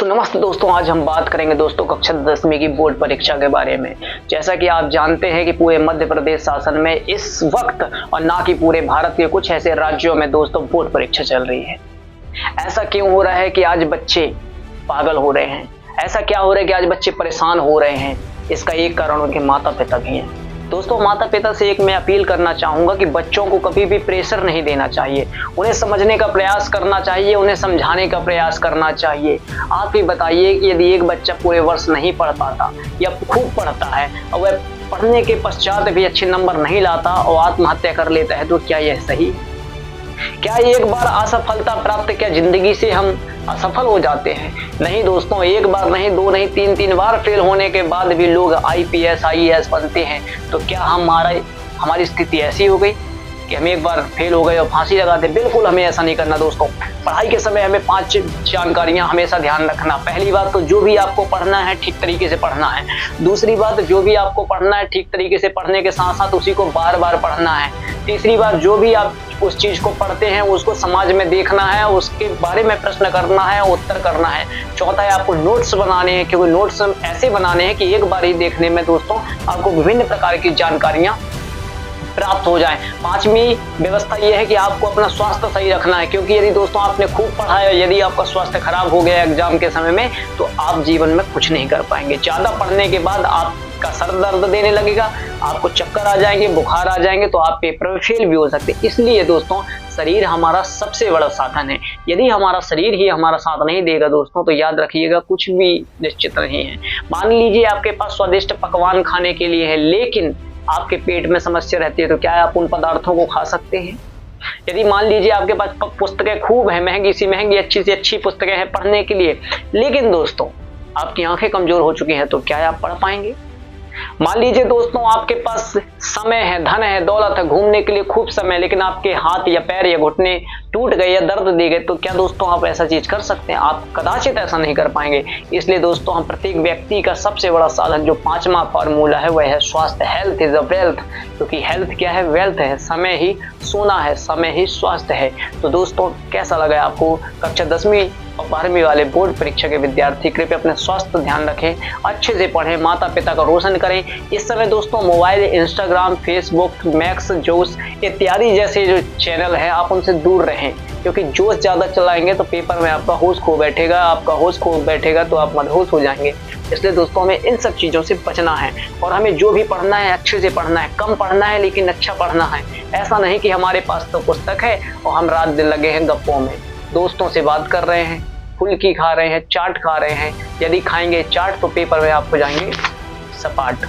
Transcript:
तो नमस्ते दोस्तों, आज हम बात करेंगे दोस्तों कक्षा 10वीं की बोर्ड परीक्षा के बारे में। जैसा कि आप जानते हैं कि पूरे मध्य प्रदेश शासन में इस वक्त और ना कि पूरे भारत के कुछ ऐसे राज्यों में दोस्तों बोर्ड परीक्षा चल रही है। ऐसा क्यों हो रहा है कि आज बच्चे पागल हो रहे हैं? ऐसा क्या हो रहा है कि आज बच्चे परेशान हो रहे हैं? इसका एक कारण उनके माता पिता भी हैं। दोस्तों, माता पिता से एक मैं अपील करना चाहूंगा कि बच्चों को कभी भी प्रेशर नहीं देना चाहिए। उन्हें समझने का प्रयास करना चाहिए, उन्हें समझाने का प्रयास करना चाहिए। आप ही बताइए कि यदि एक बच्चा पूरे वर्ष नहीं पढ़ पाता या खूब पढ़ता है और वह पढ़ने के पश्चात भी अच्छे नंबर नहीं लाता और आत्महत्या कर लेता है, तो क्या यह सही? क्या एक बार असफलता प्राप्त क्या जिंदगी से हम असफल हो जाते हैं? नहीं दोस्तों, एक बार नहीं, दो नहीं, तीन बार फेल होने के बाद भी लोग आईपीएस आईएएस बनते हैं। तो क्या हमारी स्थिति ऐसी हो गई कि हम एक बार फेल हो गए और फांसी लगा दे? बिल्कुल हमें ऐसा नहीं करना दोस्तों। पढ़ाई के समय हमें 5 जानकारियां हमेशा ध्यान रखना। पहली बात तो जो भी आपको पढ़ना है ठीक तरीके से पढ़ना है। दूसरी बात, जो भी आपको पढ़ना है ठीक तरीके से पढ़ने के साथ साथ उसी को बार बार पढ़ना है। तीसरी बात, जो भी आप उस चीज को पढ़ते हैं उसको समाज में देखना है, उसके बारे में प्रश्न करना है, उत्तर करना है। चौथा है, आपको नोट्स बनाने हैं, क्योंकि नोट्स ऐसे बनाने हैं कि एक बार ही देखने में दोस्तों आपको विभिन्न प्रकार की जानकारियां प्राप्त हो जाए। 5वीं व्यवस्था यह है कि आपको अपना स्वास्थ्य सही रखना है, क्योंकि यदि दोस्तों आपने खूब पढ़ा है, यदि आपका स्वास्थ्य खराब हो गया एग्जाम के समय में, तो आप जीवन में कुछ नहीं कर पाएंगे। ज्यादा पढ़ने के बाद आपका सर दर्द देने लगेगा, आपको चक्कर आ जाएंगे, बुखार आ जाएंगे, तो आप पेपर में फेल भी हो सकते हैं। इसलिए दोस्तों, शरीर हमारा सबसे बड़ा साधन है। यदि हमारा शरीर ही हमारा साथ नहीं देगा दोस्तों, तो याद रखिएगा कुछ भी निश्चित नहीं है। मान लीजिए आपके पास स्वादिष्ट पकवान खाने के लिए है, लेकिन आपके पेट में समस्या रहती है, तो क्या आप उन पदार्थों को खा सकते हैं? यदि मान लीजिए आपके पास पुस्तकें खूब है, महंगी सी महंगी, अच्छी सी अच्छी पुस्तकें हैं पढ़ने के लिए, लेकिन दोस्तों आपकी आंखें कमजोर हो चुकी हैं, तो क्या आप पढ़ पाएंगे? मान लीजिए दोस्तों आपके पास समय है, धन है, दौलत है, घूमने के लिए खूब समय, लेकिन आपके हाथ या पैर या घुटने टूट गए या दर्द दे गए, तो क्या दोस्तों आप ऐसा चीज कर सकते हैं? आप कदाचित ऐसा नहीं कर पाएंगे। इसलिए दोस्तों, हम प्रत्येक व्यक्ति का सबसे बड़ा साधन जो 5वां फॉर्मूला है वह है स्वास्थ्य। हेल्थ इज अ वेल्थ, क्योंकि हेल्थ क्या है? वेल्थ है। समय ही सोना है, समय ही स्वास्थ्य है। तो दोस्तों, कैसा लगा आपको? कक्षा 10वीं और 12वीं वाले बोर्ड परीक्षा के विद्यार्थी कृपया अपने स्वास्थ्य ध्यान रखें, अच्छे से पढ़ें, माता पिता का रोशन करें। इस समय दोस्तों मोबाइल, इंस्टाग्राम, फेसबुक, मैक्स, जोश इत्यादि जैसे जो चैनल है आप उनसे दूर रहें, क्योंकि जोश ज्यादा चलाएंगे तो पेपर में आपका होश खो बैठेगा, आपका होश खो बैठेगा तो आप मदहोश हो जाएंगे। इसलिए दोस्तों हमें इन सब चीजों से बचना है, और हमें जो भी पढ़ना है अच्छे से पढ़ना है। कम पढ़ना है लेकिन अच्छा पढ़ना है। ऐसा नहीं कि हमारे पास तो पुस्तक है और हम रात दिन लगे हैं गप्पों में, दोस्तों से बात कर रहे हैं, फुल्की खा रहे हैं, चाट खा रहे हैं। यदि खाएंगे चाट तो पेपर में आप हो जाएंगे सपाट।